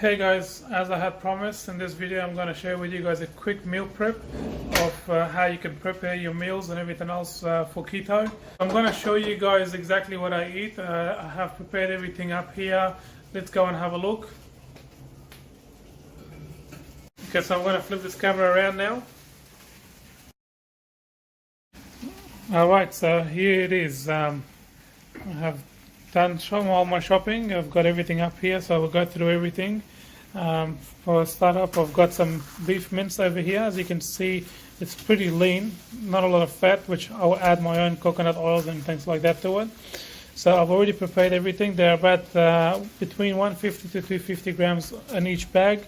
Okay guys, as I had promised, in this video I'm going to share with you guys a quick meal prep of how you can prepare your meals and everything else for keto. I'm going to show you guys exactly what I eat. I have prepared everything up here. Let's go and have a look. Okay, so I'm going to flip this camera around now. Alright, so here it is. I have done all my shopping. I've got everything up here, so we'll go through everything. For a startup, I've got some beef mince over here. As you can see, it's pretty lean, not a lot of fat, which I'll add my own coconut oils and things like that to it. So I've already prepared everything. They're about between 150 to 250 grams in each bag.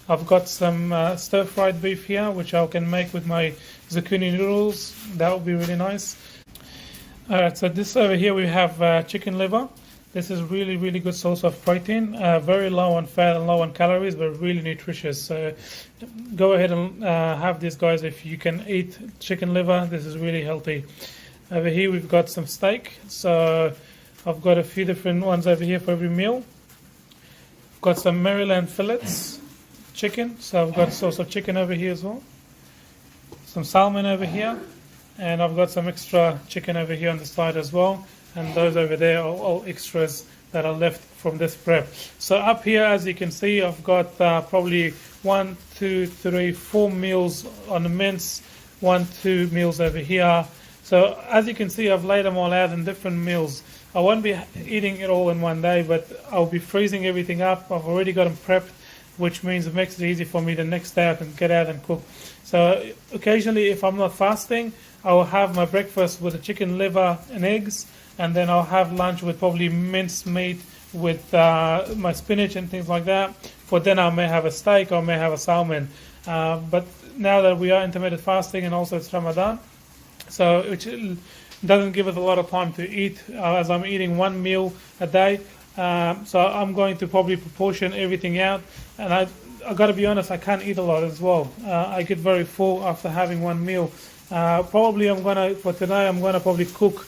I've got some stir-fried beef here, which I can make with my zucchini noodles. That would be really nice. Alright, so this over here we have chicken liver. This is really good source of protein. Very low on fat and low on calories, but really nutritious. So go ahead and have this, guys. If you can eat chicken liver, this is really healthy. Over here we've got some steak. So I've got a few different ones over here for every meal. I've got some Maryland fillets chicken. So I've got sauce of chicken over here as well. Some salmon over here. And I've got some extra chicken over here on the side as well. And those over there are all extras that are left from this prep. So up here, as you can see, I've got probably 1, 2, 3, 4 meals on the mince, 1, 2 meals over here. So as you can see, I've laid them all out in different meals. I won't be eating it all in one day, but I'll be freezing everything up. I've already got them prepped, which means it makes it easy for me the next day I can get out and cook. So occasionally, if I'm not fasting, I'll have my breakfast with the chicken liver and eggs, and then I'll have lunch with probably minced meat with my spinach and things like that. For dinner, I may have a steak or I may have a salmon. But now that we are intermittent fasting and also it's Ramadan, so it doesn't give us a lot of time to eat, as I'm eating one meal a day. So I'm going to probably proportion everything out, and I got to be honest, I can't eat a lot as well. I get very full after having one meal. Probably for today I'm gonna probably cook.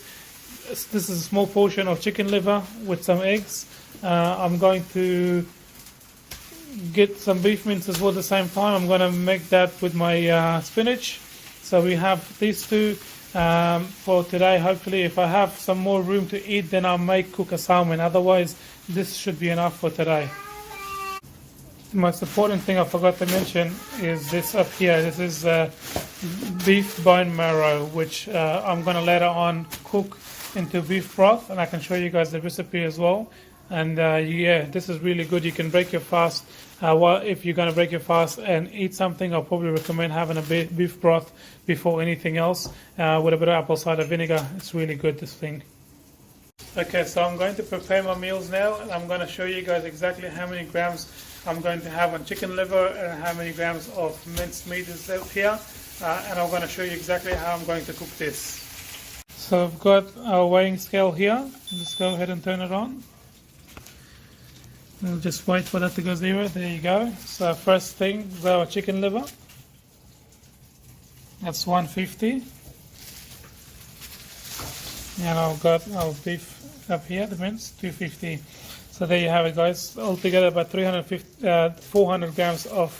This is a small portion of chicken liver with some eggs. I'm going to get some beef mince as well at the same time. I'm gonna make that with my spinach. So we have these two for today. Hopefully, if I have some more room to eat, then I may cook a salmon. Otherwise, this should be enough for today. The most important thing I forgot to mention is this up here. This is beef bone marrow, which I'm going to later on cook into beef broth, and I can show you guys the recipe as well. And yeah, this is really good. You can break your fast. If you're going to break your fast and eat something, I'll probably recommend having a beef broth before anything else with a bit of apple cider vinegar. It's really good, this thing. Okay, so I'm going to prepare my meals now, and I'm going to show you guys exactly how many grams I'm going to have on chicken liver and how many grams of minced meat is out here, and I'm going to show you exactly how I'm going to cook this. So I've got our weighing scale here. Let's go ahead and turn it on. We'll just wait for that to go zero. There you go. So first thing is our chicken liver. That's 150. And I've got our beef up here, the mince, 250. So there you have it, guys. Altogether about 400 grams of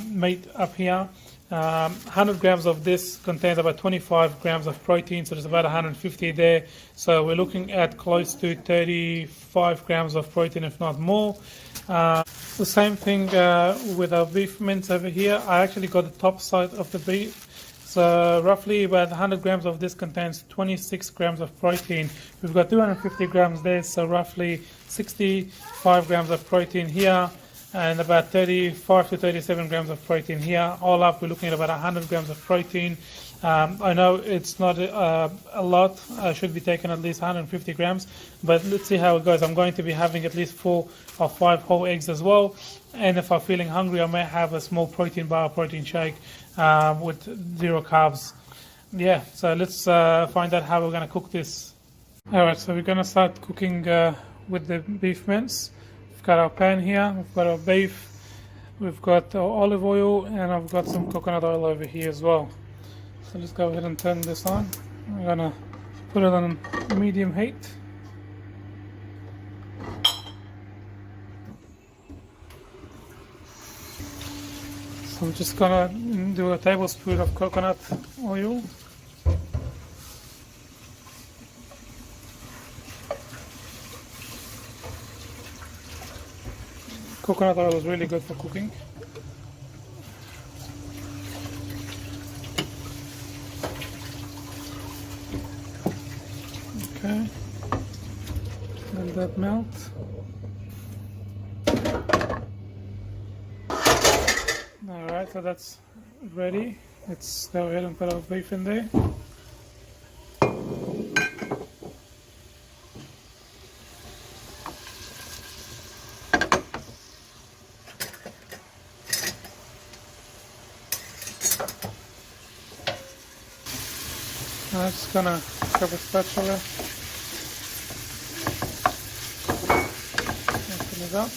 meat up here. 100 grams of this contains about 25 grams of protein, so there's about 150 there. So we're looking at close to 35 grams of protein, if not more. The same thing with our beef mince over here. I actually got the top side of the beef. So roughly about 100 grams of this contains 26 grams of protein. We've got 250 grams there, so roughly 65 grams of protein here, and about 35 to 37 grams of protein here. All up, we're looking at about 100 grams of protein. I know it's not a lot. I should be taking at least 150 grams, but let's see how it goes. I'm going to be having at least 4 or 5 whole eggs as well. And if I'm feeling hungry, I may have a small protein bar, protein shake with 0 carbs. Yeah, so let's find out how we're going to cook this. Alright, so we're going to start cooking with the beef mince. We've got our pan here, we've got our beef, we've got our olive oil, and I've got some coconut oil over here as well. So let's go ahead and turn this on. I'm going to put it on medium heat. So I'm just gonna do a tablespoon of coconut oil. Coconut oil is really good for cooking. Okay, let that melt. Alright, so that's ready. Let's go ahead and put our beef in there. I'm just gonna grab a spatula, open it up.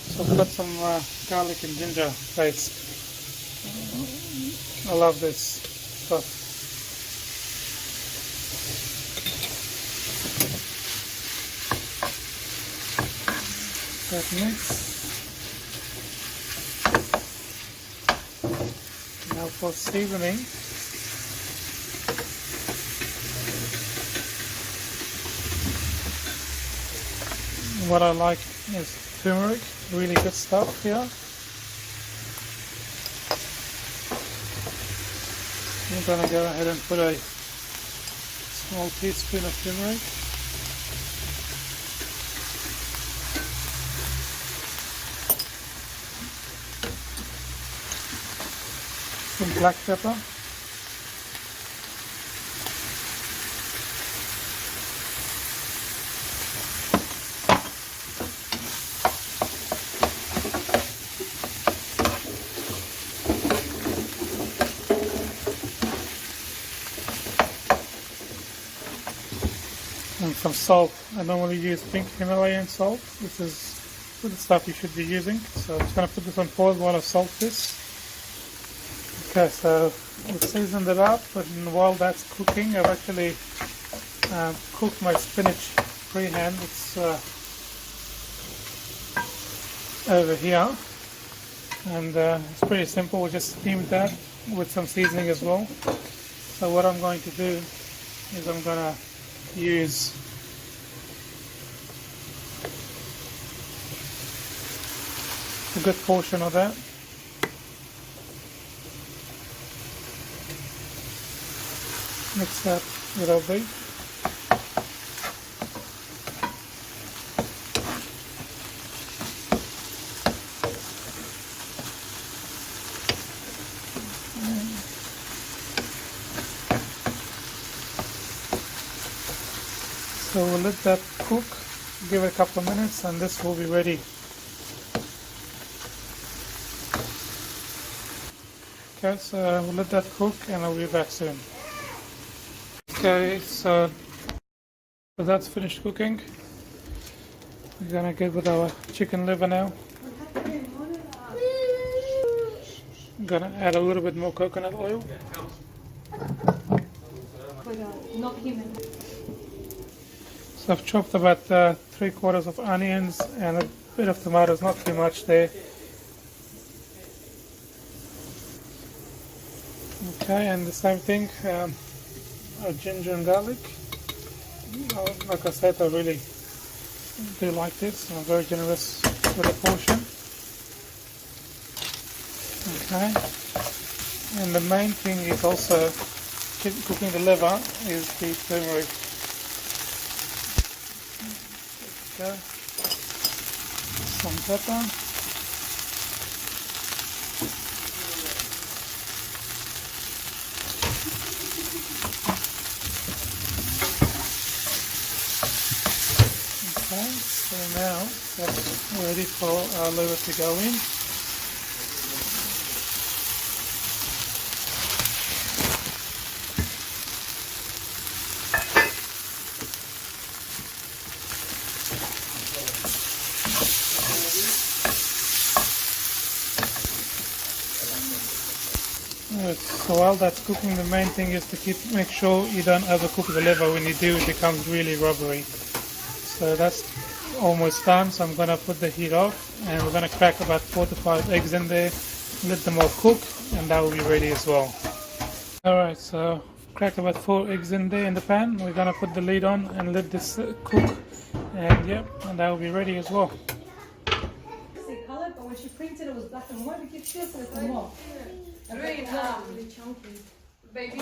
So I've got some garlic and ginger paste. I love this stuff. That mix. Now for seasoning. What I like is turmeric, really good stuff here. I'm gonna go ahead and put a small teaspoon of turmeric. Some black pepper. And some salt. I normally use pink Himalayan salt. This is the stuff you should be using. So I'm just going to put this on pause while I salt this. Okay, so we've seasoned it up, but while that's cooking, I've actually cooked my spinach freehand. It's over here, and it's pretty simple. We just steamed that with some seasoning as well. So what I'm going to do is I'm going to use a good portion of that. Mix that with our beef. So we'll let that cook, give it a couple of minutes, and this will be ready. Okay, so we'll let that cook and I'll be back soon. Okay, so that's finished cooking. We're gonna get with our chicken liver now. I'm gonna add a little bit more coconut oil. Not human. So I've chopped about 3/4 of onions and a bit of tomatoes, not too much there. Okay, and the same thing, ginger and garlic. Like I said, I really do like this. I'm very generous with a portion. Okay, and the main thing is also cooking the liver is the turmeric. Okay. Some pepper. Okay, so now that's ready for our liver to go in. Let's So while that's cooking, the main thing is to make sure you don't overcook the liver. When you do, it becomes really rubbery. So that's almost done. So I'm gonna put the heat off, and we're gonna crack about 4 to 5 eggs in there, let them all cook, and that will be ready as well. Alright, so cracked about 4 eggs in there in the pan. We're gonna put the lid on and let this cook, and yep, and that will be ready as well. Color, but when she printed it was black and white. We could feel it more. Really chunky. Baby,